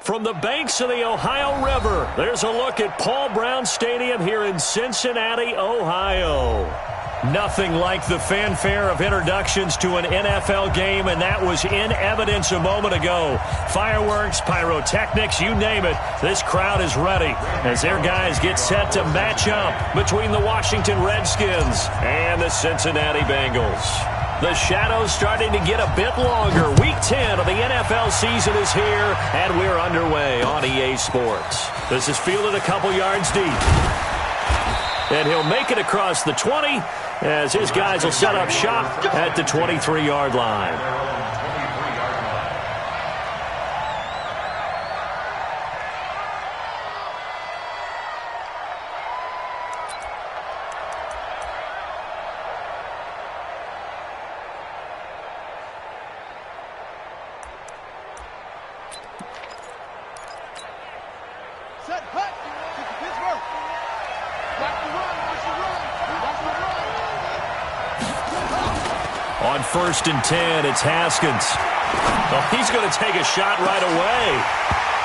From the banks of the Ohio River, there's a look at Paul Brown Stadium here in Cincinnati, Ohio. Nothing like the fanfare of introductions to an NFL game, and that was in evidence a moment ago. Fireworks, pyrotechnics, you name it, this crowd is ready as their guys get set to match up between the Washington Redskins and the Cincinnati Bengals. The shadow's starting to get a bit longer. Week 10 of the NFL season is here, and we're underway on EA Sports. This is fielded a couple yards deep. And he'll make it across the 20 as his guys will set up shop at the 23-yard line. On 1st and 10, it's Haskins. Oh, he's going to take a shot right away.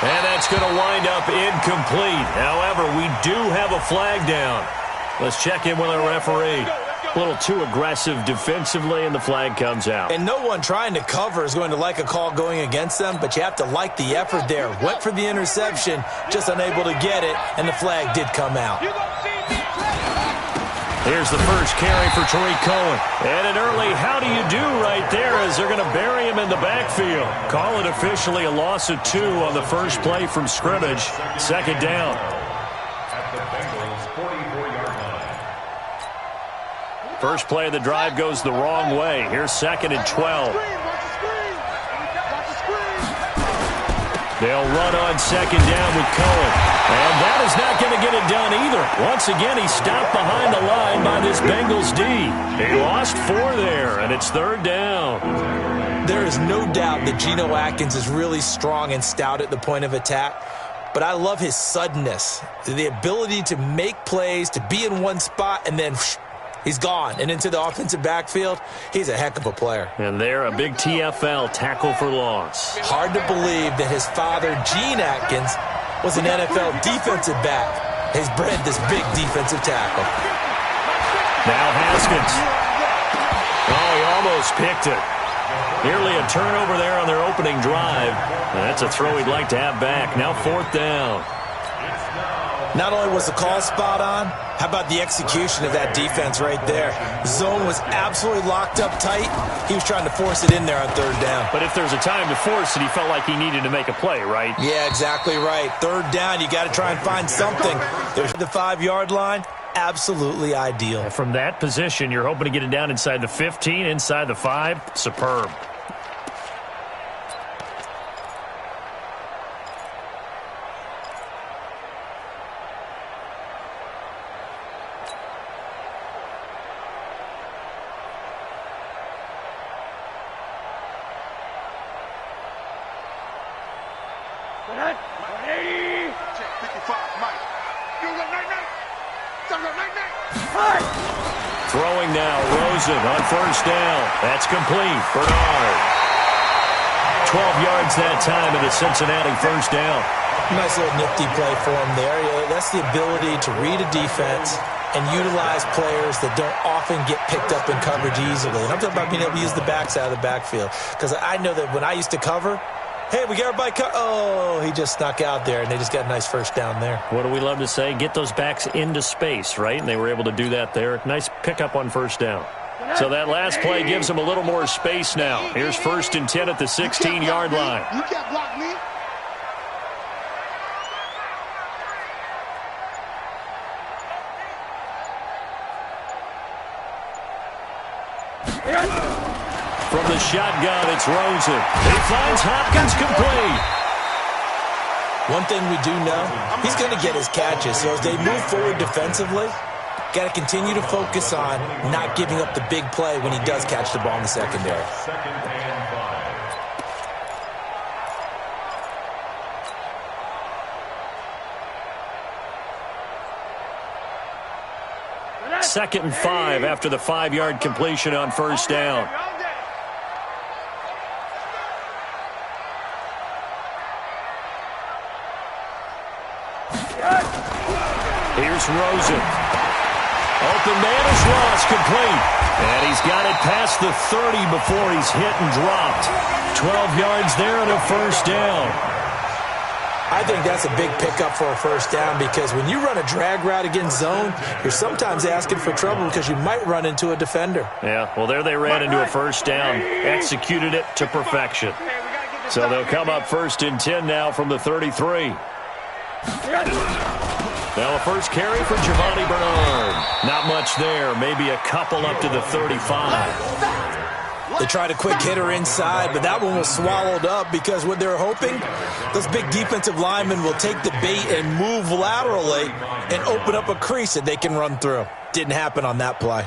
And that's going to wind up incomplete. However, we do have a flag down. Let's check in with our referee. A little too aggressive defensively, and the flag comes out. And no one trying to cover is going to like a call going against them, but you have to like the effort there. Went for the interception, just unable to get it, and the flag did come out. Here's the first carry for Tariq Cohen. And an early how do you do right there as they're going to bury him in the backfield. Call it officially a loss of 2 on the first play from scrimmage. Second down. First play of the drive goes the wrong way. Here's 2nd and 12. They'll run on 2nd down with Cohen. And that is not going to get it done either. Once again, he stopped behind the line by this Bengals D. He lost 4 there, and it's 3rd down. There is no doubt that Geno Atkins is really strong and stout at the point of attack. But I love his suddenness, the ability to make plays, to be in one spot, and then he's gone and into the offensive backfield. He's a heck of a player. And there, a big TFL, tackle for loss. Hard to believe that his father, Gene Atkins, was an NFL defensive back. He's bred this big defensive tackle. Now Haskins. Oh, he almost picked it. Nearly a turnover there on their opening drive. And that's a throw he'd like to have back. Now 4th down. Not only was the call spot on, how about the execution of that defense right there? Zone was absolutely locked up tight. He was trying to force it in there on 3rd down. But if there's a time to force it, he felt like he needed to make a play, right? Yeah, exactly right. 3rd down, you got to try and find something. There's the 5-yard line. Absolutely ideal. And from that position, you're hoping to get it down inside the 15, inside the 5. Superb. Throwing now, Rosen on 1st down. That's complete. Bernard. 12 yards that time in the Cincinnati 1st down. Nice little nifty play for him there. Yeah, that's the ability to read a defense and utilize players that don't often get picked up in coverage easily. And I'm talking about being able to use the backs out of the backfield. Because I know that when I used to cover, hey, we got everybody oh, he just snuck out there, and they just got a nice 1st down there. What do we love to say? Get those backs into space, right? And they were able to do that there. Nice pickup on 1st down. So that last play gives them a little more space now. Here's 1st and 10 at the 16-yard line. You can't block me. From the shotgun, it's Rosen. He finds Hopkins complete. One thing we do know, he's going to get his catches. So as they move forward defensively, got to continue to focus on not giving up the big play when he does catch the ball in the secondary. Second and 5 after the 5-yard completion on 1st down. Here's Rosen. Open man is lost, complete. And he's got it past the 30 before he's hit and dropped. 12 yards there and a first down. I think that's a big pickup for a first down because when you run a drag route against zone, you're sometimes asking for trouble because you might run into a defender. Yeah, well, there they ran into a first down, executed it to perfection. So they'll come up 1st and 10 now from the 33. Now a first carry for Giovanni Bernard. Not much there, maybe a couple up to the 35. They tried a quick hitter inside, but that one was swallowed up because what they're hoping, those big defensive linemen will take the bait and move laterally and open up a crease that they can run through. Didn't happen on that play.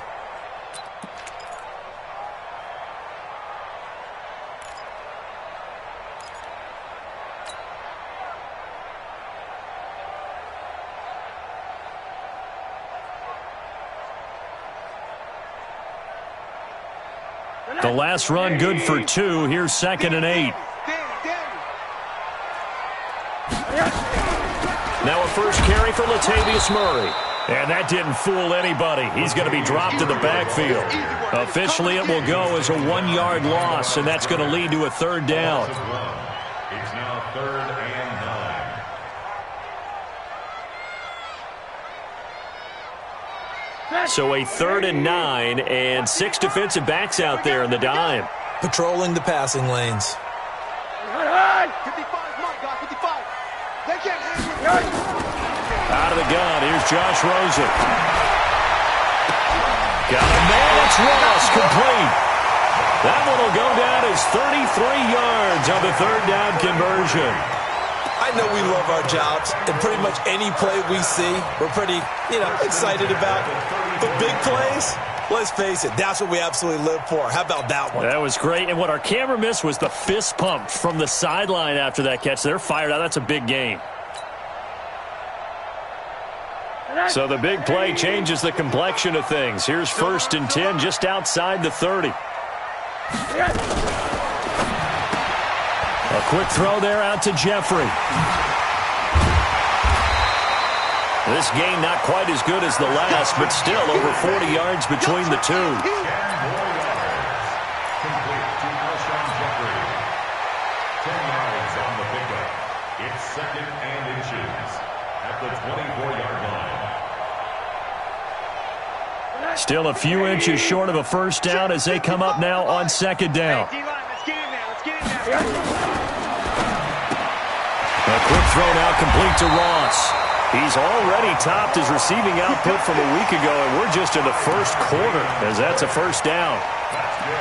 The last run good for 2. Here's 2nd and 8. Now a first carry for Latavius Murray. And that didn't fool anybody. He's going to be dropped in the backfield. Officially, it will go as a 1-yard loss, and that's going to lead to a 3rd down. It's now 3rd and 9. So a 3rd and 9, and 6 defensive backs out there in the dime. Patrolling the passing lanes. 55, my God, 55. They can't handle it. Out of the gun, here's Josh Rosen. Got a man, it's Ross, complete. That one will go down as 33 yards on the 3rd down conversion. I know we love our jobs, and pretty much any play we see, we're pretty, excited about. But big plays, let's face it, that's what we absolutely live for. How about that one? That was great, and what our camera missed was the fist pump from the sideline after that catch. They're fired out. That's a big game. So the big play changes the complexion of things. Here's 1st and 10 just outside the 30. A quick throw there out to Jeffrey. This game not quite as good as the last, but still over 40 yards between the two. 10 more yards. Complete to Alshon Jeffrey. 10 yards on the pickup. It's 2nd and inches at the 24-yard line. Still a few inches short of a first down as they come up now on 2nd down. A quick throw now complete to Ross. He's already topped his receiving output from a week ago, and we're just in the first quarter as that's a first down.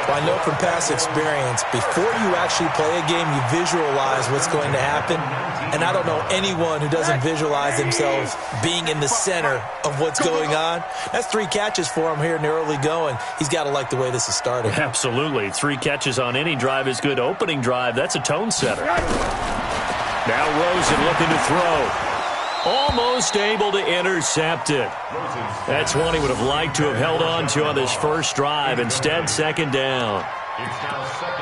Well, I know from past experience, before you actually play a game, you visualize what's going to happen. And I don't know anyone who doesn't visualize themselves being in the center of what's going on. That's 3 catches for him here in the early going. He's got to like the way this is starting. Absolutely. 3 catches on any drive is good. Opening drive, that's a tone setter. Now Rosen looking to throw. Almost able to intercept it. That's one he would have liked to have held on to on this first drive. Instead, 2nd down.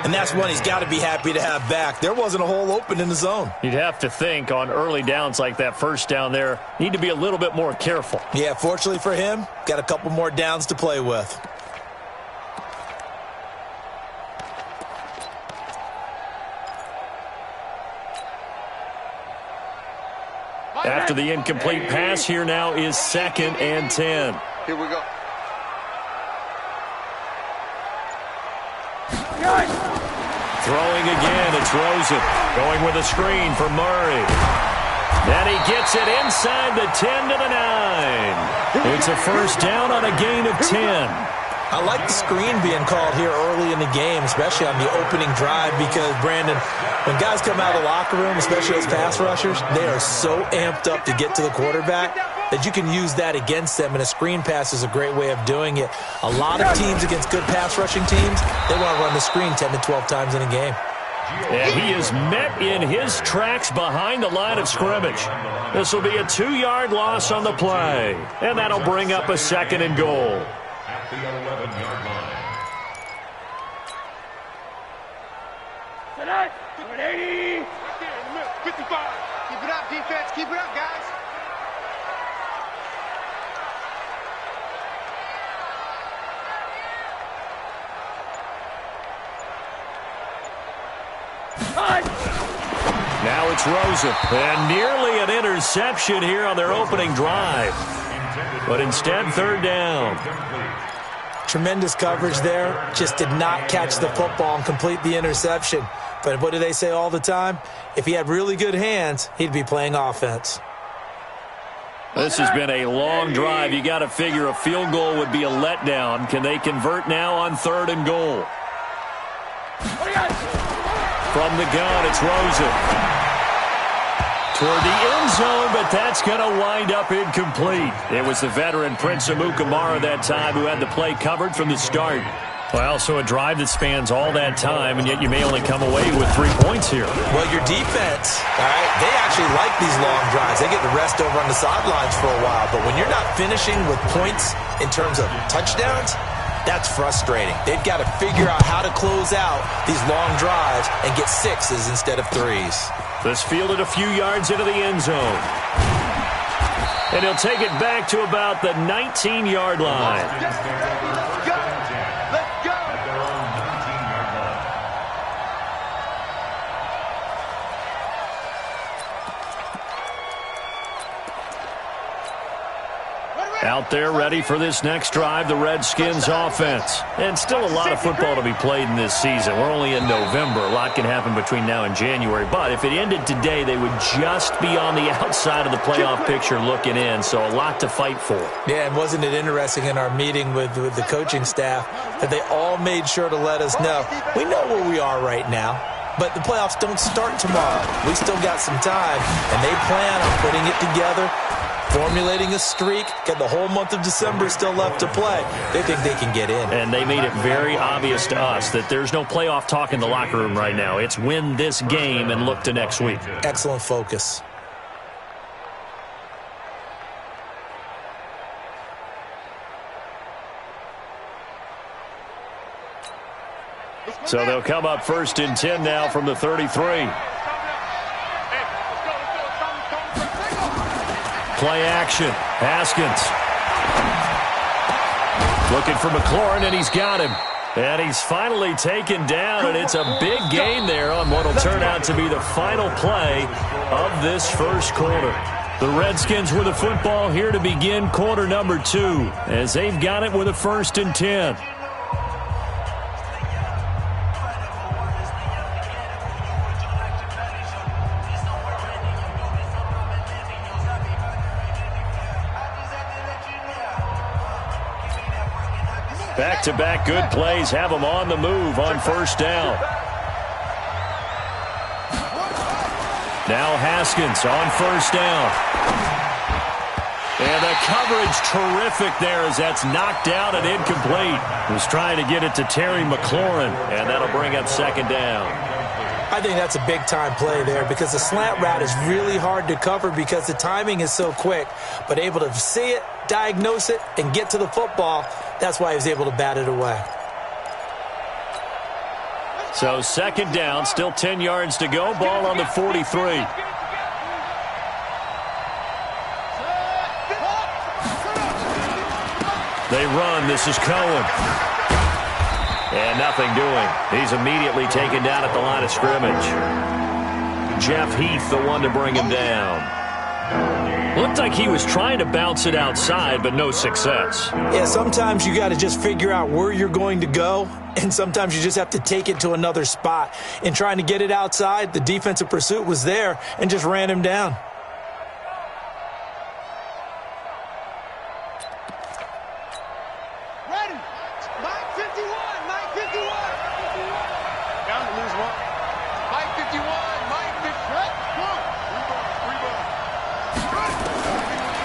And that's one he's got to be happy to have back. There wasn't a hole open in the zone. You'd have to think on early downs like that first down there, need to be a little bit more careful. Yeah, fortunately for him, got a couple more downs to play with. After the incomplete pass, here now is 2nd and 10. Here we go. Throwing again, it's Rosen. Going with a screen for Murray. And he gets it inside the 10 to the 9. It's a first down on a gain of 10. I like the screen being called here early in the game, especially on the opening drive, because, Brandon, when guys come out of the locker room, especially as pass rushers, they are so amped up to get to the quarterback that you can use that against them, and a screen pass is a great way of doing it. A lot of teams against good pass rushing teams, they want to run the screen 10 to 12 times in a game. And he is met in his tracks behind the line of scrimmage. This will be a 2-yard loss on the play, and that'll bring up a 2nd and goal. At the 11-yard line. 55. Keep it up, defense. Keep it up, guys. it's Rosen. And nearly an interception here on their opening drive. But instead, third down. Tremendous coverage there. Just did not catch the football and complete the interception. But what do they say all the time? If he had really good hands, he'd be playing offense. This has been a long drive. You got to figure a field goal would be a letdown. Can they convert now on 3rd and goal? From the gun, it's Rosen. Toward the end zone, but that's going to wind up incomplete. It was the veteran Prince Amukamara that time who had the play covered from the start. Well, so a drive that spans all that time, and yet you may only come away with 3 points here. Well, your defense, all right, they actually like these long drives. They get to rest over on the sidelines for a while. But when you're not finishing with points in terms of touchdowns, that's frustrating. They've got to figure out how to close out these long drives and get 6s instead of 3s. This fielded a few yards into the end zone. And he'll take it back to about the 19-yard line. Out there ready for this next drive, the Redskins offense. And still a lot of football to be played in this season. We're only in November. A lot can happen between now and January. But if it ended today, they would just be on the outside of the playoff picture looking in. So a lot to fight for. Yeah, and wasn't it interesting in our meeting with the coaching staff that they all made sure to let us know, we know where we are right now. But the playoffs don't start tomorrow. We still got some time, and they plan on putting it together, formulating a streak, got the whole month of December still left to play. They think they can get in. And they made it very obvious to us that there's no playoff talk in the locker room right now. It's win this game and look to next week. Excellent focus. So they'll come up 1st and 10 now from the 33. Play action. Haskins. Looking for McLaurin, and he's got him. And he's finally taken down, and it's a big gain there on what will turn out to be the final play of this first quarter. The Redskins with the football here to begin quarter number 2, as they've got it with a 1st and 10. Back-to-back good plays have them on the move on 1st down. Now Haskins on 1st down. And the coverage terrific there as that's knocked out and incomplete. Was trying to get it to Terry McLaurin, and that'll bring up 2nd down. I think that's a big-time play there because the slant route is really hard to cover because the timing is so quick. But able to see it, diagnose it, and get to the football, that's why he was able to bat it away. So 2nd down, still 10 yards to go. Ball on the 43. They run. This is Cohen. And nothing doing. He's immediately taken down at the line of scrimmage. Jeff Heath, the one to bring him down. Looked like he was trying to bounce it outside, but no success. Yeah, sometimes you got to just figure out where you're going to go, and sometimes you just have to take it to another spot. In trying to get it outside, the defensive pursuit was there and just ran him down.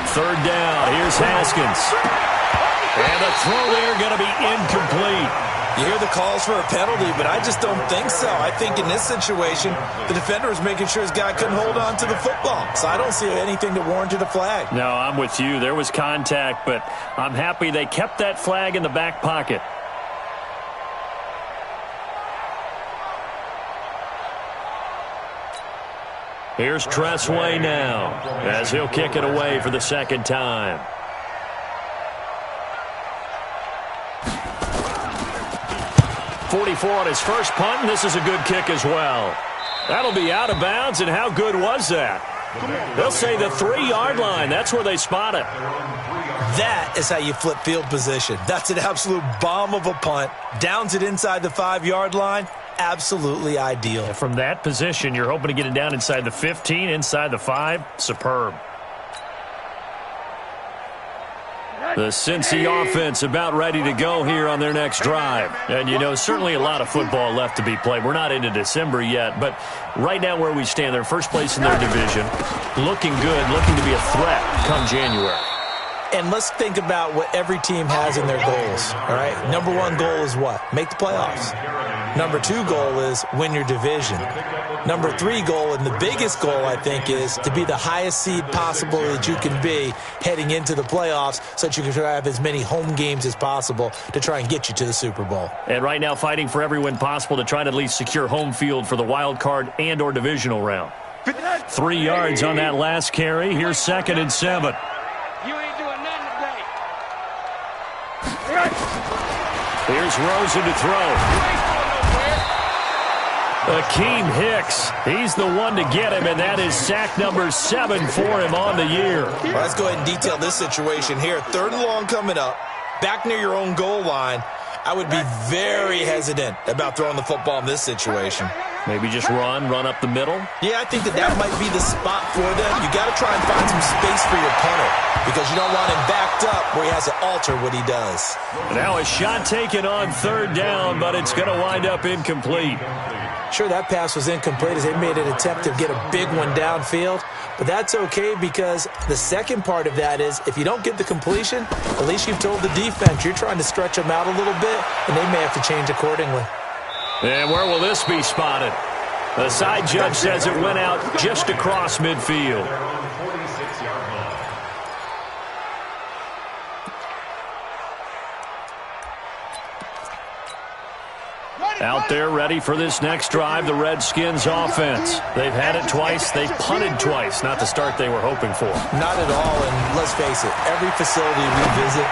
Third down. Here's Haskins. And the throw there going to be incomplete. You hear the calls for a penalty, but I just don't think so. I think in this situation, the defender was making sure his guy couldn't hold on to the football. So I don't see anything that warranted a flag. No, I'm with you. There was contact, but I'm happy they kept that flag in the back pocket. Here's Tressway now, as he'll kick it away for the 2nd time. .44 on his first punt, and this is a good kick as well. That'll be out of bounds, and how good was that? They'll say the 3-yard line. That's where they spot it. That is how you flip field position. That's an absolute bomb of a punt. Downs it inside the 5-yard line. Absolutely ideal. And from that position, you're hoping to get it down inside the 15, inside the 5. Superb. The Cincy offense about ready to go here on their next drive. And, you know, certainly a lot of football left to be played. We're not into December yet, but right now where we stand, they're first place in their division. Looking good, looking to be a threat come January. And let's think about what every team has in their goals, all right? Number 1 goal is what? Make the playoffs. Number 2 goal is win your division. Number 3 goal, and the biggest goal, I think, is to be the highest seed possible that you can be heading into the playoffs so that you can have as many home games as possible to try and get you to the Super Bowl. And right now fighting for every win possible to try to at least secure home field for the wild card and or divisional round. 3 yards on that last carry. Here's 2nd and 7. You ain't doing nothing today. Here's Rosen to throw. Akeem Hicks, he's the one to get him, and that is sack number 7 for him on the year. Well, let's go ahead and detail this situation here. 3rd and long coming up, back near your own goal line. I would be very hesitant about throwing the football in this situation. Maybe just run up the middle? Yeah, I think that might be the spot for them. You got to try and find some space for your punter because you don't want him backed up where he has to alter what he does. Now a shot taken on 3rd down, but it's going to wind up incomplete. Sure, that pass was incomplete as they made an attempt to get a big one downfield, but that's okay because the second part of that is if you don't get the completion, at least you've told the defense you're trying to stretch them out a little bit, and they may have to change accordingly. And where will this be spotted? The side judge says it went out just across midfield. Out there ready for this next drive, the Redskins offense. They've had it twice. They've punted twice. Not the start they were hoping for. Not at all, and let's face it, every facility we visit,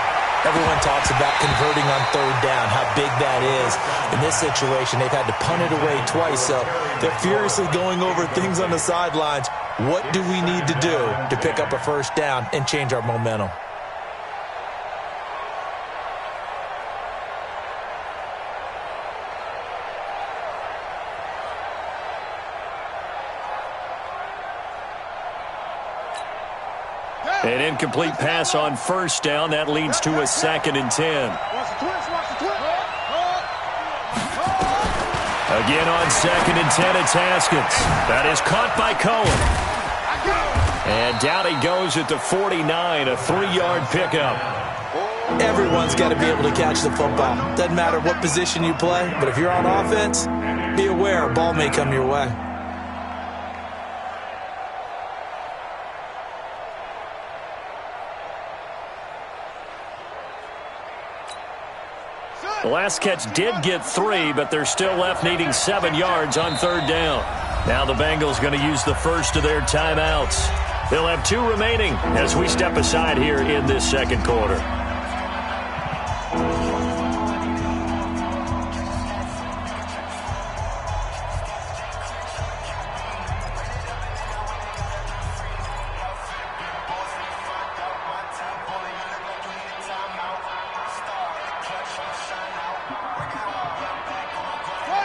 everyone talks about converting on 3rd down, how big that is. In this situation, they've had to punt it away twice, so they're furiously going over things on the sidelines. What do we need to do to pick up a 1st down and change our momentum? An incomplete pass on 1st down. That leads to a 2nd and 10. Again on 2nd and 10, it's Haskins. That is caught by Cohen. And down he goes at the 49, a 3-yard pickup. Everyone's got to be able to catch the football. Doesn't matter what position you play, but if you're on offense, be aware a ball may come your way. The last catch did get 3, but they're still left needing 7 yards on 3rd down. Now the Bengals going to use the first of their timeouts. They'll have 2 remaining as we step aside here in this 2nd quarter.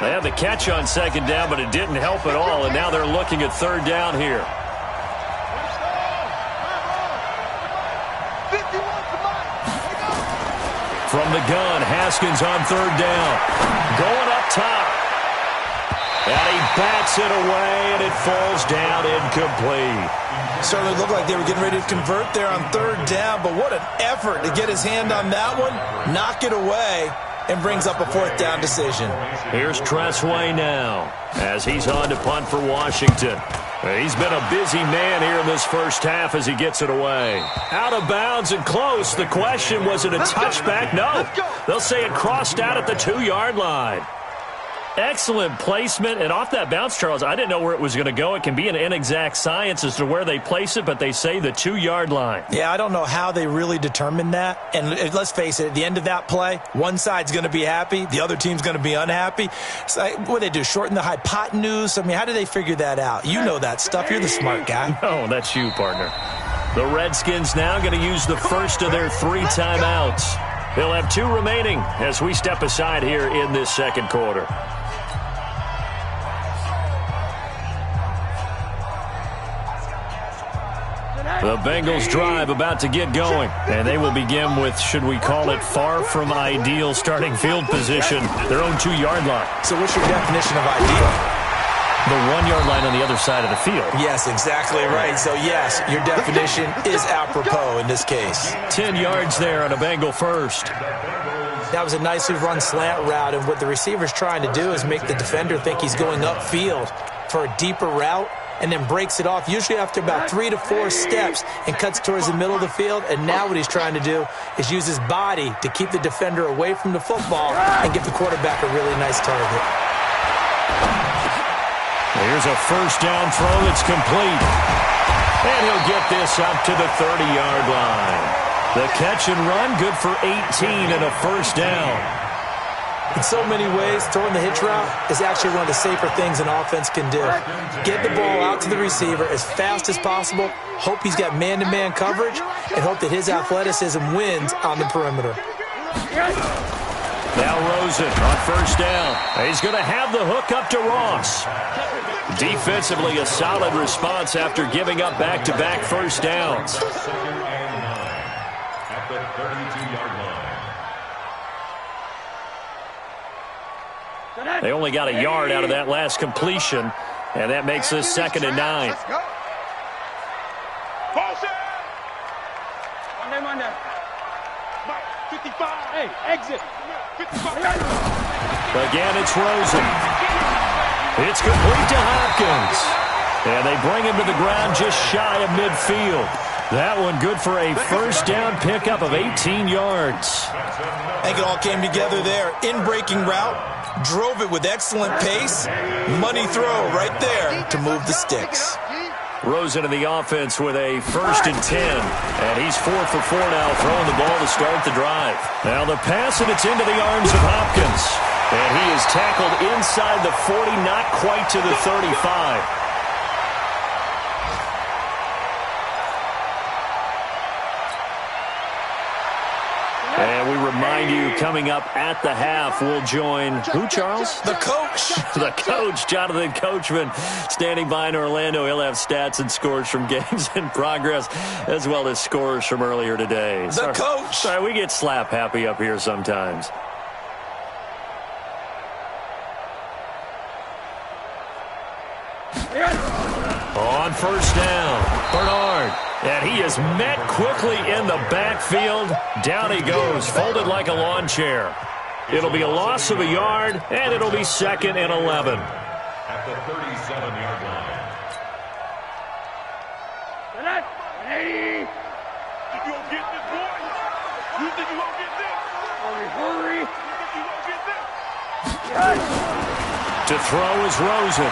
They had the catch on 2nd down, but it didn't help at all, and now they're looking at 3rd down here. From the gun, Haskins on 3rd down. Going up top. And he bats it away, and it falls down incomplete. Certainly looked like they were getting ready to convert there on 3rd down, but what an effort to get his hand on that one, knock it away, and brings up a 4th down decision. Here's Tressway now as he's on to punt for Washington. He's been a busy man here in this first half as he gets it away. Out of bounds and close. The question, was it a touchback? No. They'll say it crossed out at the 2-yard line. Excellent placement, and off that bounce, Charles, I didn't know where it was going to go. It can be an inexact science as to where they place it, but they say the 2-yard line. Yeah, I don't know how they really determined that. And let's face it, at the end of that play, one side's going to be happy, the other team's going to be unhappy. It's like, what do they do, shorten the hypotenuse? I mean, how do they figure that out? You know that stuff. You're the smart guy. No, that's you, partner. The Redskins now going to use the first of their 3 timeouts. They'll have 2 remaining as we step aside here in this second quarter. The Bengals drive about to get going, and they will begin with, should we call it, far from ideal starting field position, their own 2-yard line. So what's your definition of ideal? The 1-yard line on the other side of the field. Yes, exactly right. So, yes, your definition is apropos in this case. 10 yards there on a Bengal first. That was a nicely run slant route, and what the receiver's trying to do is make the defender think he's going upfield for a deeper route, and then breaks it off, usually after about 3 to 4 steps, and cuts towards the middle of the field. And now what he's trying to do is use his body to keep the defender away from the football and give the quarterback a really nice target. Here's a first down throw that's complete. And he'll get this up to the 30-yard line. The catch and run, good for 18 and a first down. In so many ways, throwing the hitch route is actually one of the safer things an offense can do. Get the ball out to the receiver as fast as possible, hope he's got man-to-man coverage, and hope that his athleticism wins on the perimeter. Now Rosen on first down. He's going to have the hook up to Ross. Defensively, a solid response after giving up back-to-back first downs. Second and 9 at the 32-yard line. They only got a yard out of that last completion, and that makes this second and 9. Let's go. Monday. 55. Hey, exit. 55. Again, it's Rosen. It's complete to Hopkins. And they bring him to the ground just shy of midfield. That one good for a first down pickup of 18 yards. I think it all came together there. In-breaking route, drove it with excellent pace. Money throw right there to move the sticks. Rosen in the offense with a first and 10. And he's 4 for 4 now, throwing the ball to start the drive. Now the pass, and it's into the arms of Hopkins. And he is tackled inside the 40, not quite to the 35. And we remind you, coming up at the half, we'll join who, Charles? The coach. The coach, Jonathan Coachman, standing by in Orlando. He'll have stats and scores from games in progress, as well as scores from earlier today. The coach. Sorry, we get slap happy up here sometimes. On first down, Bernard. And he is met quickly in the backfield. Down he goes, folded like a lawn chair. It'll be a loss of a yard, and it'll be second and 11. At the 37-yard line. Hey! You gonna get this, boy? You think you gonna get this? Hurry! You think you gonna get this? To throw is Rosen.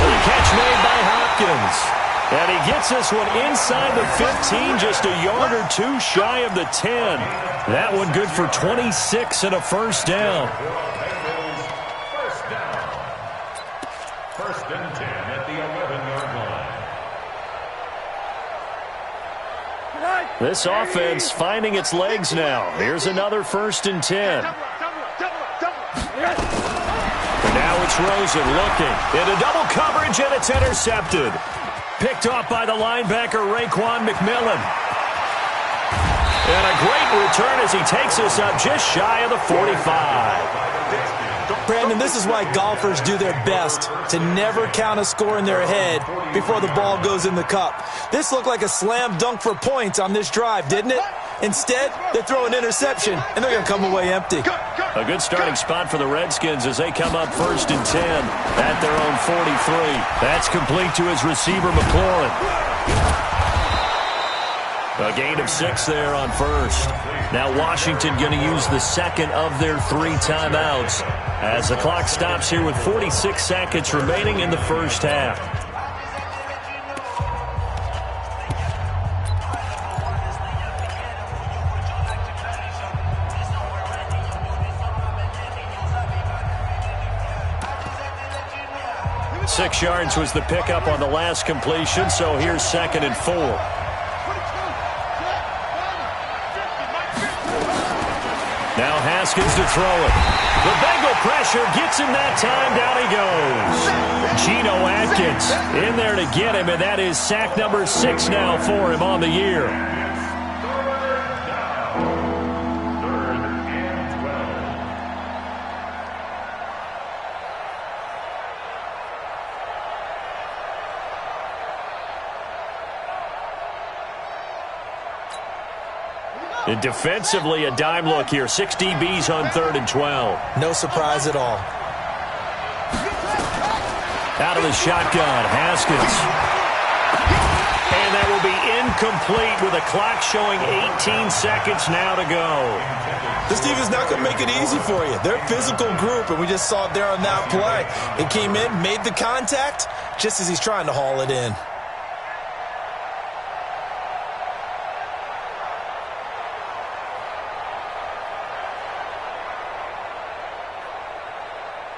The catch made by Hopkins. And he gets this one inside the 15, just a yard or two shy of the 10. That one good for 26 and a first down. First and 10 at the 11-yard line. This offense finding its legs now. Here's another first and 10. And now it's Rosen looking into double coverage, and it's intercepted. Picked off by the linebacker, Raekwon McMillan. And a great return as he takes us up just shy of the 45. Brandon, this is why golfers do their best to never count a score in their head before the ball goes in the cup. This looked like a slam dunk for points on this drive, didn't it? Instead, they throw an interception, and they're going to come away empty. A good starting spot for the Redskins as they come up first and 10 at their own 43. That's complete to his receiver, McLaurin. A gain of 6 there on first. Now Washington going to use the second of their 3 timeouts as the clock stops here with 46 seconds remaining in the first half. Six yards was the pickup on the last completion, so here's 2nd and 4. Now Haskins to throw it. The Bengal pressure gets him that time. Down he goes. Geno Atkins in there to get him, and that is sack number 6 now for him on the year. And defensively, a dime look here. 6 DBs on 3rd and 12. No surprise at all. Out of the shotgun, Haskins. And that will be incomplete with a clock showing 18 seconds now to go. This team is not going to make it easy for you. They're a physical group, and we just saw it there on that play. It came in, made the contact, just as he's trying to haul it in.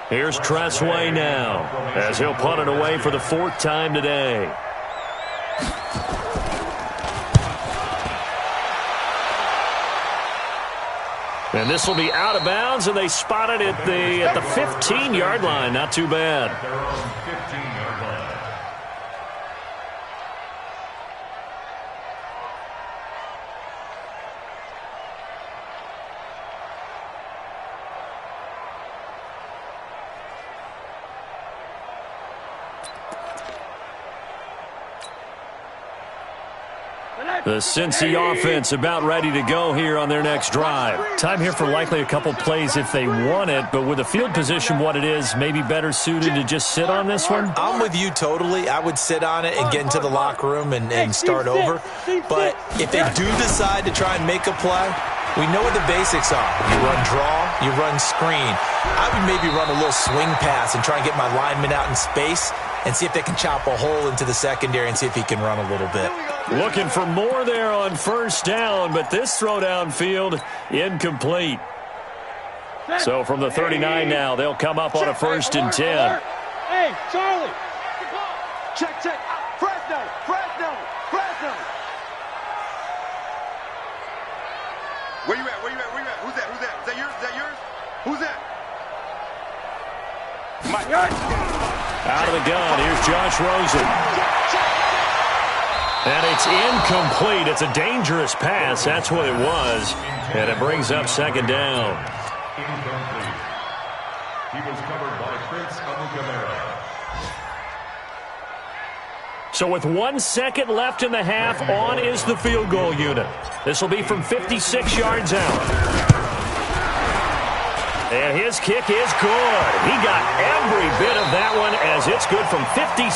Here's Tressway now, as he'll punt it away for the 4th time today. And this will be out of bounds, and they spot it at the 15-yard line. Not too bad. The Cincy offense about ready to go here on their next drive. Time here for likely a couple plays if they want it, but with the field position what it is, maybe better suited to just sit on this one? I'm with you totally. I would sit on it and get into the locker room and start over. But if they do decide to try and make a play, we know what the basics are. You run draw, you run screen. I would maybe run a little swing pass and try and get my lineman out in space and see if they can chop a hole into the secondary and see if he can run a little bit. Looking for more there on 1st down, but this throw downfield incomplete. So from the 39 now, they'll come up on a 1st and 10. Hey, Charlie. Check. Fresno. Where you at? Who's that? Is that yours? Who's that? Mike. Out of the gun, here's Josh Rosen. And it's incomplete. It's a dangerous pass. That's what it was. And it brings up 2nd down. Incomplete. He was covered by Prince Amukamara. So with 1 second left in the half, on is the field goal unit. This will be from 56 yards out. And his kick is good. He got every bit of that one as it's good from 56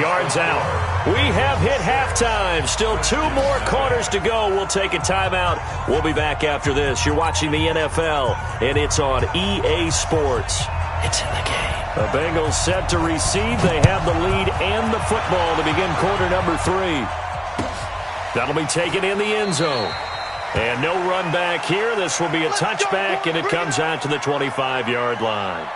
yards out. We have hit halftime. Still 2 more quarters to go. We'll take a timeout. We'll be back after this. You're watching the NFL, and it's on EA Sports. It's in the game. The Bengals set to receive. They have the lead and the football to begin quarter number 3. That'll be taken in the end zone. And no run back here. This will be a touchback, and it comes out to the 25-yard line.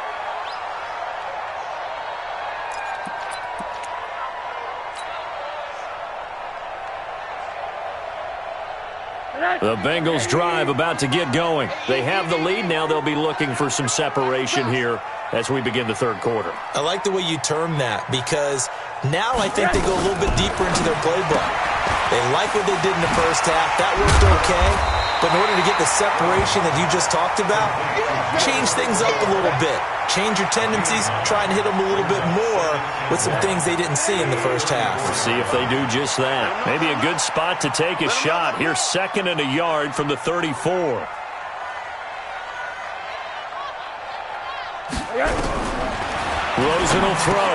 The Bengals drive about to get going. They have the lead. Now they'll be looking for some separation here as we begin the 3rd quarter. I like the way you term that because now I think they go a little bit deeper into their playbook. They like what they did in the first half. That worked okay. But in order to get the separation that you just talked about, change things up a little bit. Change your tendencies. Try and hit them a little bit more with some things they didn't see in the first half. We'll see if they do just that. Maybe a good spot to take a shot. Here's 2nd and a yard from the 34. Rosen will throw.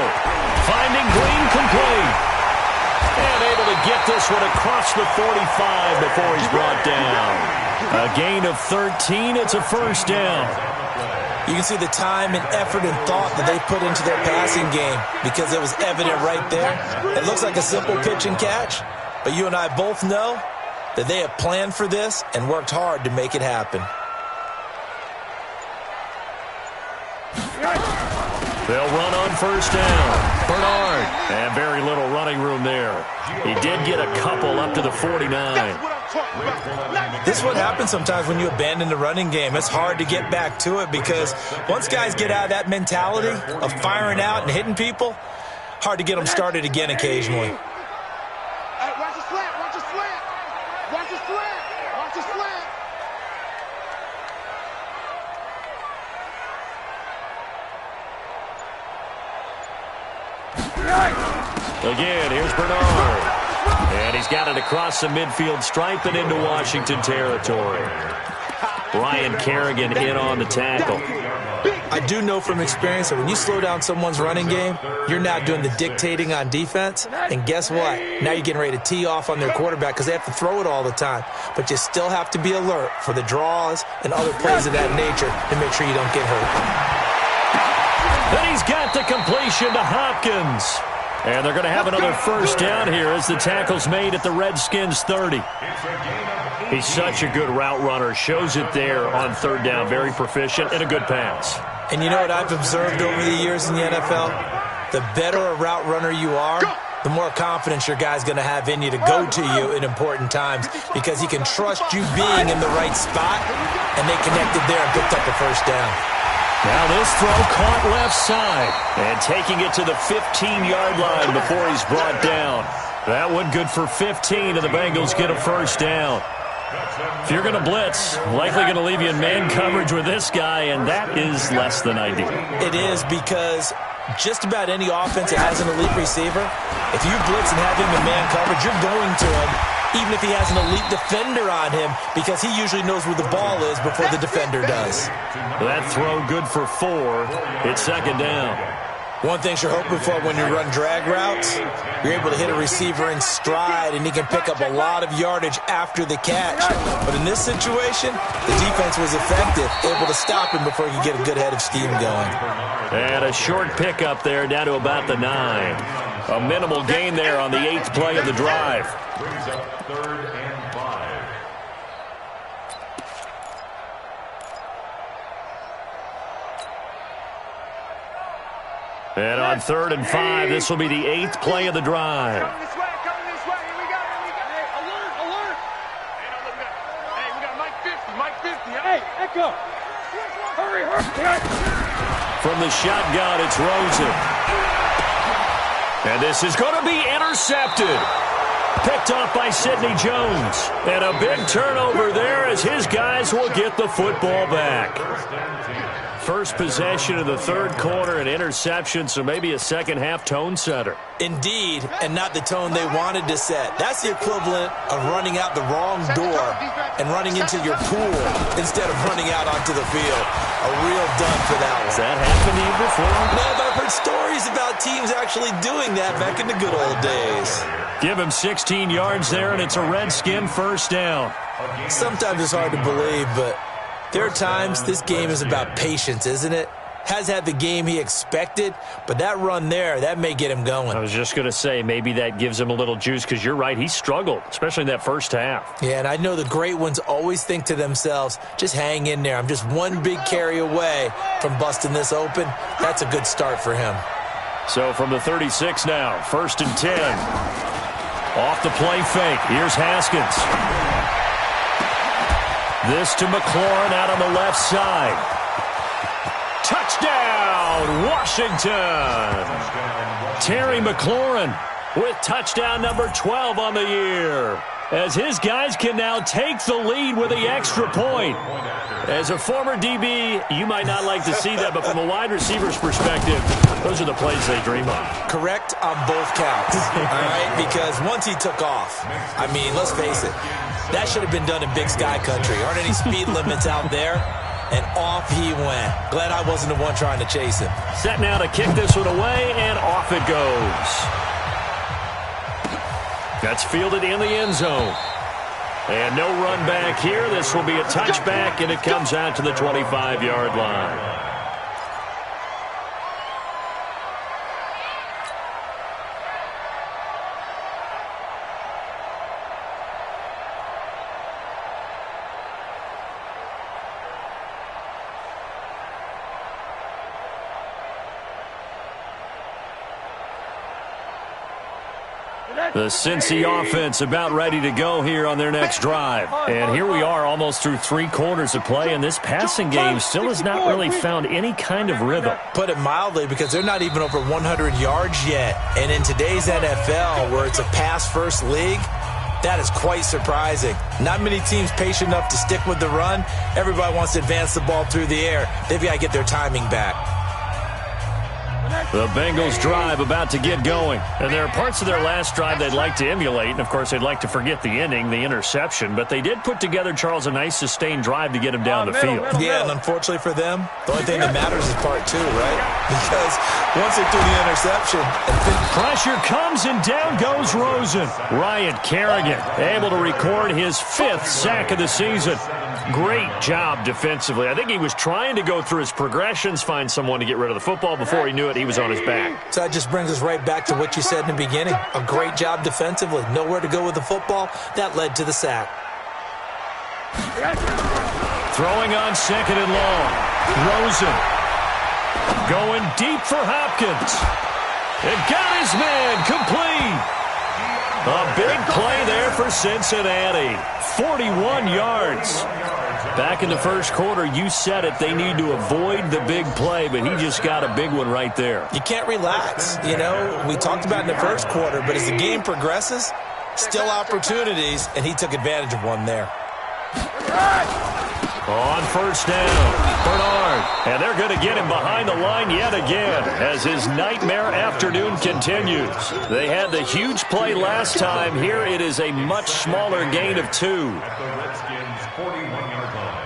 Finding Green complete. And able to get this one across the 45 before he's brought down. A gain of 13. It's a first down. You can see the time and effort and thought that they put into their passing game because it was evident right there. It looks like a simple pitch and catch, but you and I both know that they have planned for this and worked hard to make it happen. They'll run on first down. Bernard. And very little running room there. He did get a couple up to the 49. This is what happens sometimes when you abandon the running game. It's hard to get back to it because once guys get out of that mentality of firing out and hitting people, hard to get them started again occasionally. Watch the slant, watch the slant. Watch the slant, watch the slant. Again, here's Bernard. And he's got it across the midfield stripe and into Washington territory. Brian Kerrigan in on the tackle. I do know from experience that when you slow down someone's running game, you're now doing the dictating on defense. And guess what? Now you're getting ready to tee off on their quarterback because they have to throw it all the time. But you still have to be alert for the draws and other plays of that nature to make sure you don't get hurt. Then he's got the completion to Hopkins. And they're going to have another first down here as the tackle's made at the Redskins 30. He's such a good route runner. Shows it there on third down. Very proficient and a good pass. And you know what I've observed over the years in the NFL? The better a route runner you are, the more confidence your guy's going to have in you to go to you in important times because he can trust you being in the right spot, and they connected there and picked up the first down. Now this throw caught left side and taking it to the 15-yard line before he's brought down. That one good for 15, and the Bengals get a first down. If you're going to blitz, likely going to leave you in man coverage with this guy, and that is less than ideal. It is because just about any offense that has an elite receiver, if you blitz and have him in man coverage, you're going to him even if he has an elite defender on him because he usually knows where the ball is before the defender does. That throw good for 4. It's second down. One thing you're hoping for when you run drag routes, you're able to hit a receiver in stride, and he can pick up a lot of yardage after the catch. But in this situation, the defense was effective, able to stop him before he could get a good head of steam going. And a short pickup there down to about the 9. A minimal gain there on the 8th play of the drive. Brings up 3rd and 5. And on 3rd and 5, this will be the 8th play of the drive. Coming this way, here we go, Hey, alert, alert. Hey, don't look back. Hey, we got Mike 50, Hey, Echo. Hurry. From the shotgun, it's Rosen. And this is going to be intercepted. Picked off by Sidney Jones. And a big turnover there as his guys will get the football back. First possession of the third quarter, an interception, so maybe a second-half tone setter. Indeed, and not the tone they wanted to set. That's the equivalent of running out the wrong door and running into your pool instead of running out onto the field. A real dud for that one. Has that happened to you before? No, but I've heard stories about teams actually doing that back in the good old days. Give him 16 yards there, and it's a Redskin first down. Sometimes it's hard to believe, but there are times this game is about patience, isn't it? Has had the game he expected, but that run there, that may get him going. I was just going to say, maybe that gives him a little juice, because you're right, he struggled, especially in that first half. Yeah, and I know the great ones always think to themselves, just hang in there. I'm just one big carry away from busting this open. That's a good start for him. So from the 36 now, 1st and 10. Off the play fake. Here's Haskins. This to McLaurin out on the left side. Touchdown, Washington. Terry McLaurin with touchdown number 12 on the year, as his guys can now take the lead with the extra point. As a former DB, you might not like to see that, but from a wide receiver's perspective, those are the plays they dream of. Correct on both counts, all right? Because once he took off, I mean, let's face it, that should have been done in Big Sky Country. Aren't any speed limits out there? And off he went. Glad I wasn't the one trying to chase him. Set now to kick this one away, and off it goes. That's fielded in the end zone. And no run back here. This will be a touchback, and it comes out to the 25-yard line. The Cincy offense about ready to go here on their next drive. And here we are almost through 3 quarters of play, and this passing game still has not really found any kind of rhythm. Put it mildly, because they're not even over 100 yards yet. And in today's NFL, where it's a pass-first league, that is quite surprising. Not many teams patient enough to stick with the run. Everybody wants to advance the ball through the air. They've got to get their timing back. The Bengals drive about to get going. And there are parts of their last drive they'd like to emulate. And, of course, they'd like to forget the ending, the interception. But they did put together, Charles, a nice sustained drive to get him down the field. Yeah, and unfortunately for them, the only thing that matters is part 2, right? Because once they threw the interception. Pressure comes, and down goes Rosen. Ryan Kerrigan able to record his 5th sack of the season. Great job defensively. I think he was trying to go through his progressions, find someone to get rid of the football. Before he knew it, he was on his back. So that just brings us right back to what you said in the beginning. A great job defensively. Nowhere to go with the football. That led to the sack. Throwing on 2nd and long. Rosen going deep for Hopkins. And got his man complete. A big play there for Cincinnati. 41 yards. Back in the first quarter, you said it, they need to avoid the big play, but he just got a big one right there. You can't relax. You know, we talked about in the first quarter, but as the game progresses, still opportunities, and he took advantage of one there. On first down, Bernard. And they're going to get him behind the line yet again as his nightmare afternoon continues. They had the huge play last time. Here it is a much smaller gain of 2. At the Redskins' 41-yard line.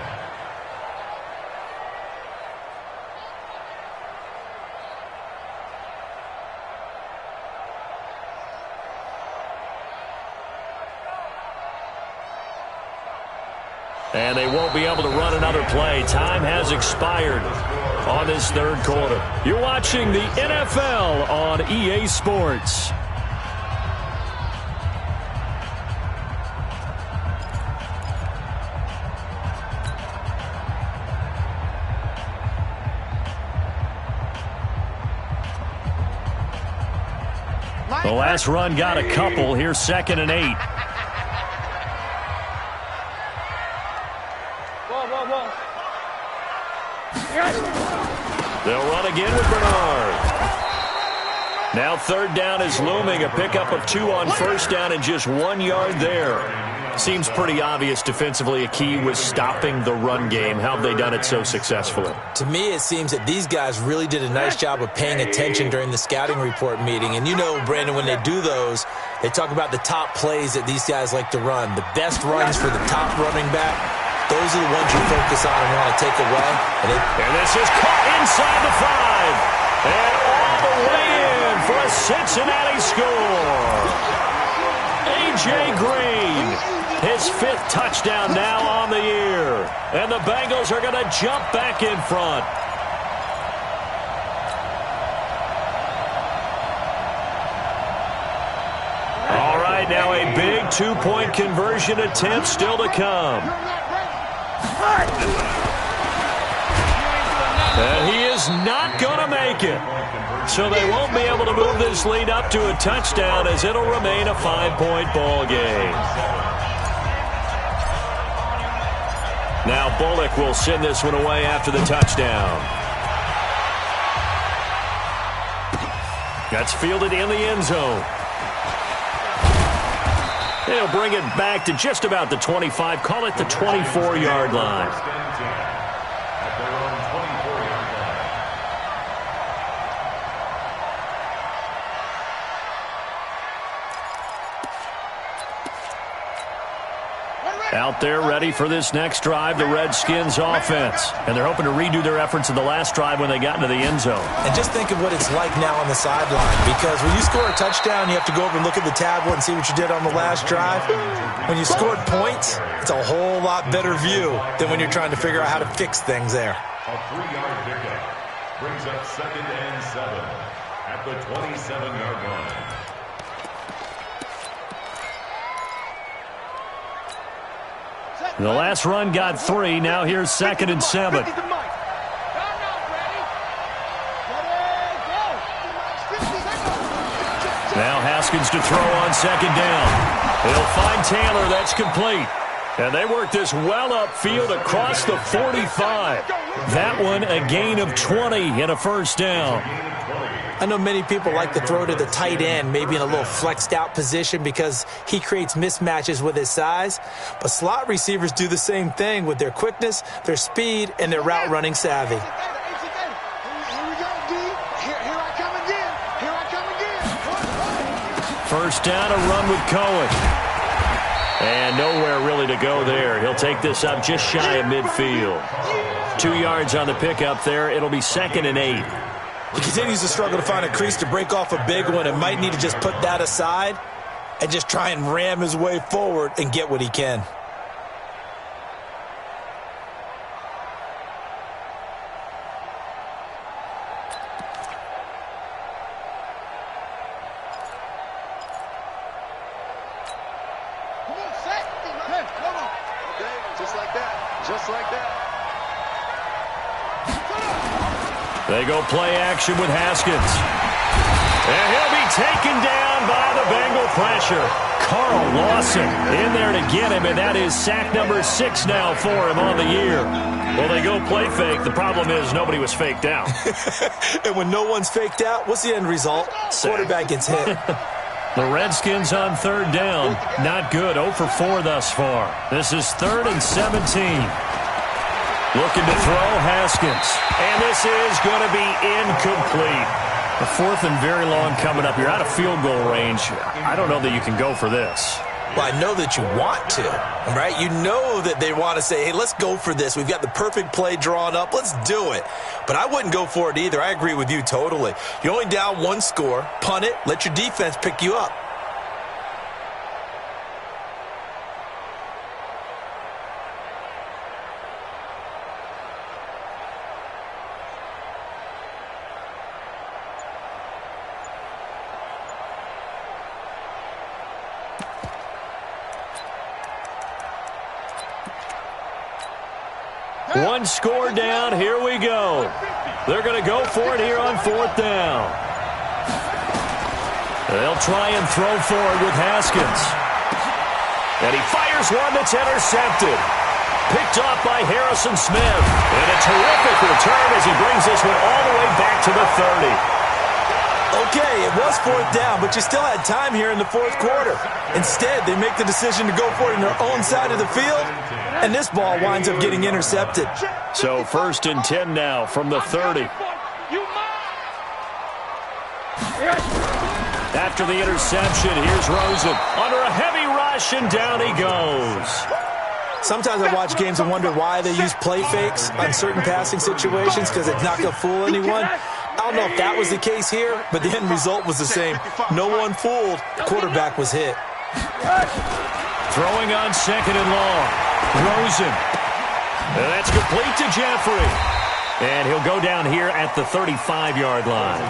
And they won't be able to run another play. Time has expired on this 3rd quarter. You're watching the NFL on EA Sports. The last run got a couple. Here's 2nd and 8. They'll run again with Bernard. Now 3rd down is looming. A pickup of 2 on first down and just 1 yard there. Seems pretty obvious defensively a key was stopping the run game. How have they done it so successfully? To me, it seems that these guys really did a nice job of paying attention during the scouting report meeting. And you know, Brandon, when they do those, they talk about the top plays that these guys like to run. The best runs for the top running back, those are the ones you focus on and want to take away. And this is caught inside the 5. And all the way in for a Cincinnati score. A.J. Green, his 5th touchdown now on the year. And the Bengals are going to jump back in front. All right, now a big 2-point conversion attempt still to come. And he is not going to make it. So they won't be able to move this lead up to a touchdown as it'll remain a 5-point ball game. Now Bullock will send this one away after the touchdown. That's fielded in the end zone. They'll bring it back to just about the 25. Call it the 24-yard line. At their own 24-yard line. Out there ready for this next drive, the Redskins offense. And they're hoping to redo their efforts in the last drive when they got into the end zone. And just think of what it's like now on the sideline, because when you score a touchdown, you have to go over and look at the tablet and see what you did on the last drive. When you scored points, it's a whole lot better view than when you're trying to figure out how to fix things there. A 3-yard pickup brings up 2nd and 7 at the 27-yard line. The last run got 3. Now here's 2nd and 7. Now Haskins to throw on 2nd down. He'll find Taylor. That's complete. And they work this well upfield across the 45. That one a gain of 20 and a first down. I know many people like to throw to the tight end, maybe in a little flexed out position because he creates mismatches with his size. But slot receivers do the same thing with their quickness, their speed, and their route running savvy. First down, a run with Cohen. And nowhere really to go there. He'll take this up just shy of midfield. 2 yards on the pickup there. It'll be 2nd and 8. He continues to struggle to find a crease to break off a big one and might need to just put that aside and just try and ram his way forward and get what he can. They go play action with Haskins. And he'll be taken down by the Bengal pressure. Carl Lawson in there to get him, and that is sack number 6 now for him on the year. Well, they go play fake. The problem is nobody was faked out. And when no one's faked out, what's the end result? Quarterback gets hit. The Redskins on 3rd down. Not good. 0 for 4 thus far. This is 3rd and 17. Looking to throw, Haskins. And this is going to be incomplete. The 4th and very long coming up. You're out of field goal range. I don't know that you can go for this. Well, I know that you want to, right? You know that they want to say, hey, let's go for this. We've got the perfect play drawn up. Let's do it. But I wouldn't go for it either. I agree with you totally. You're only down 1 score. Punt it. Let your defense pick you up. One score down. Here we go. They're going to go for it here on 4th down. They'll try and throw forward with Haskins. And he fires one that's intercepted. Picked off by Harrison Smith. And a terrific return as he brings this one all the way back to the 30. Okay, it was 4th down, but you still had time here in the 4th quarter. Instead, they make the decision to go for it in their own side of the field, and this ball winds up getting intercepted. So 1st and 10 now from the 30. After the interception, here's Rosen under a heavy rush, and down he goes. Sometimes I watch games and wonder why they use play fakes on certain passing situations because it's not going to fool anyone. I don't know if that was the case here, but the end result was the same. No one fooled. The quarterback was hit. Throwing on 2nd and long. Rosen. And that's complete to Jeffrey. And he'll go down here at the 35-yard line.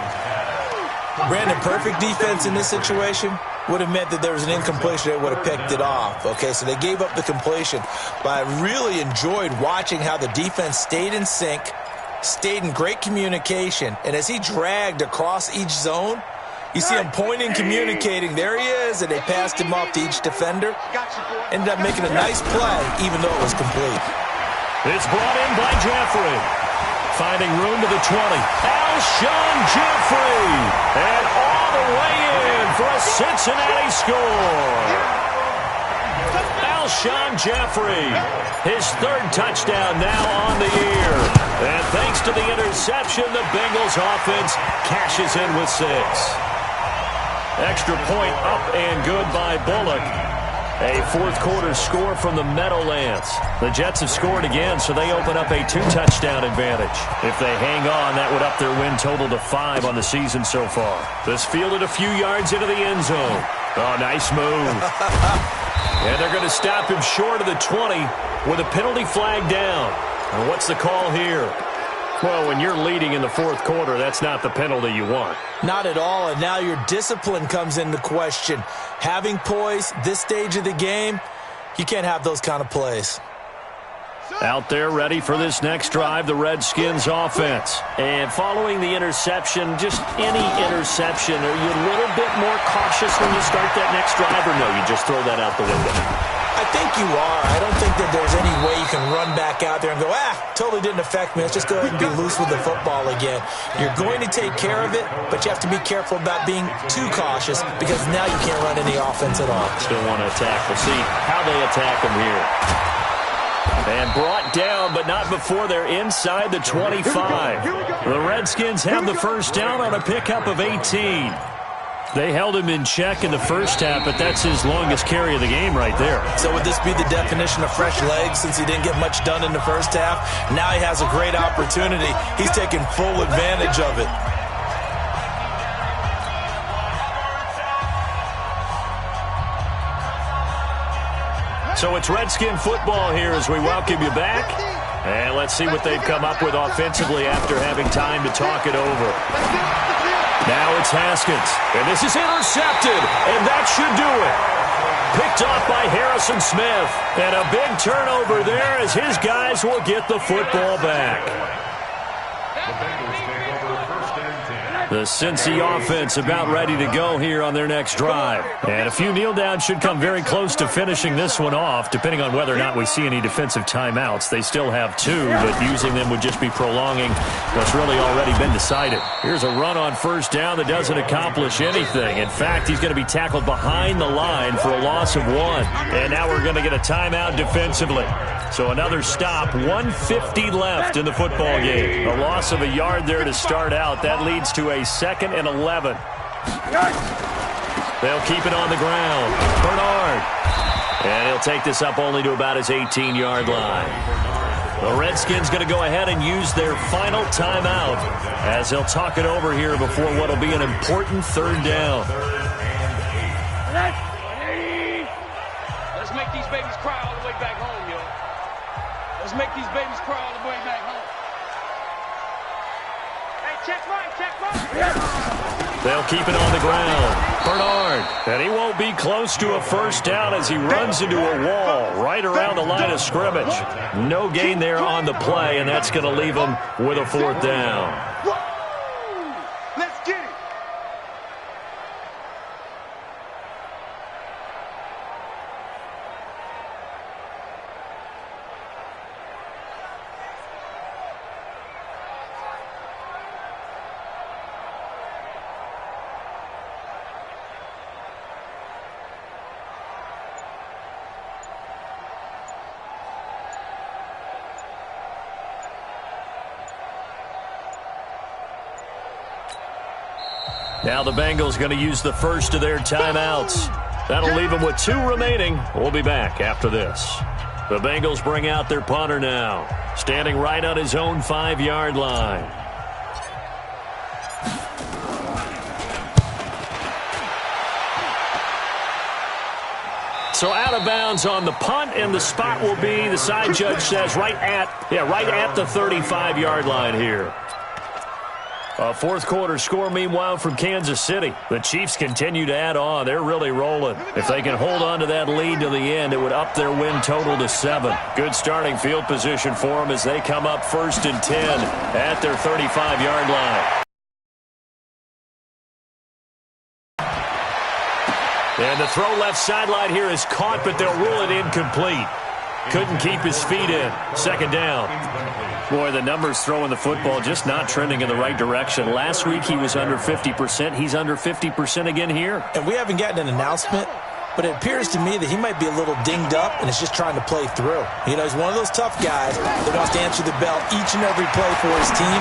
Brandon, perfect defense in this situation would have meant that there was an incompletion that would have picked it off. Okay, so they gave up the completion. But I really enjoyed watching how the defense stayed in sync, stayed in great communication, and as he dragged across each zone, you see him pointing, communicating. There he is, and they passed him off to each defender. Ended up making a nice play, even though it was complete. It's brought in by Jeffrey. Finding room to the 20. Alshon Jeffrey. And all the way in for a Cincinnati score. Alshon Jeffrey. His 3rd touchdown now on the year. And thanks to the interception, the Bengals offense cashes in with 6. Extra point up and good by Bullock. A fourth-quarter score from the Meadowlands. The Jets have scored again, so they open up a 2-touchdown advantage. If they hang on, that would up their win total to 5 on the season so far. This fielded a few yards into the end zone. Oh, nice move. And they're going to stop him short of the 20 with a penalty flag down. And what's the call here? Well, when you're leading in the fourth quarter, that's not the penalty you want. Not at all, and now your discipline comes into question. Having poise this stage of the game, you can't have those kind of plays. Out there ready for this next drive, the Redskins offense. And following the interception, just any interception, are you a little bit more cautious when you start that next drive, or no, you just throw that out the window? I think you are. I don't think that there's any way you can run back out there and go, totally didn't affect me. Let's just go ahead and be loose with the football again. You're going to take care of it, but you have to be careful about being too cautious because now you can't run any offense at all. Still want to attack. We'll see how they attack them here. And brought down, but not before they're inside the 25. The Redskins have the first down on a pickup of 18. They held him in check in the first half, but that's his longest carry of the game right there. So would this be the definition of fresh legs since he didn't get much done in the first half? Now he has a great opportunity. He's taking full advantage of it. So it's Redskin football here as we welcome you back. And let's see what they've come up with offensively after having time to talk it over. Now it's Haskins, and this is intercepted, and that should do it. Picked off by Harrison Smith, and a big turnover there as his guys will get the football back. The Bengals take over first and 10. The Cincy offense about ready to go here on their next drive. And a few kneel downs should come very close to finishing this one off, depending on whether or not we see any defensive timeouts. They still have 2, but using them would just be prolonging what's really already been decided. Here's a run on first down that doesn't accomplish anything. In fact, he's going to be tackled behind the line for a loss of 1. And now we're going to get a timeout defensively. So another stop, 1:50 left in the football game. A loss of a yard there to start out. That leads to a 2nd and 11. They'll keep it on the ground. Bernard. And he'll take this up only to about his 18-yard line. The Redskins going to go ahead and use their final timeout as they'll talk it over here before what will be an important third down. Let's make these babies cry all the way back home, yo. Let's make these babies cry all the way back home. Hey, check mine, check mine. They'll keep it on the ground. Bernard. And he won't be close to a first down as he runs into a wall right around the line of scrimmage. No gain there on the play, and that's going to leave him with a 4th down. Let's get it. Now the Bengals going to use the first of their timeouts. That'll leave them with 2 remaining. We'll be back after this. The Bengals bring out their punter now, standing right on his own 5-yard line. So out of bounds on the punt, and the spot will be, the side judge says, right at the 35-yard line here. A fourth-quarter score, meanwhile, from Kansas City. The Chiefs continue to add on. They're really rolling. If they can hold on to that lead to the end, it would up their win total to 7. Good starting field position for them as they come up 1st and 10 at their 35-yard line. And the throw left sideline here is caught, but they'll rule it incomplete. Couldn't keep his feet in. 2nd down. Boy, the numbers throwing the football just not trending in the right direction. Last week he was under 50%. He's under 50% again here. And we haven't gotten an announcement, but it appears to me that he might be a little dinged up and is just trying to play through. You know, he's one of those tough guys that wants to answer the bell each and every play for his team.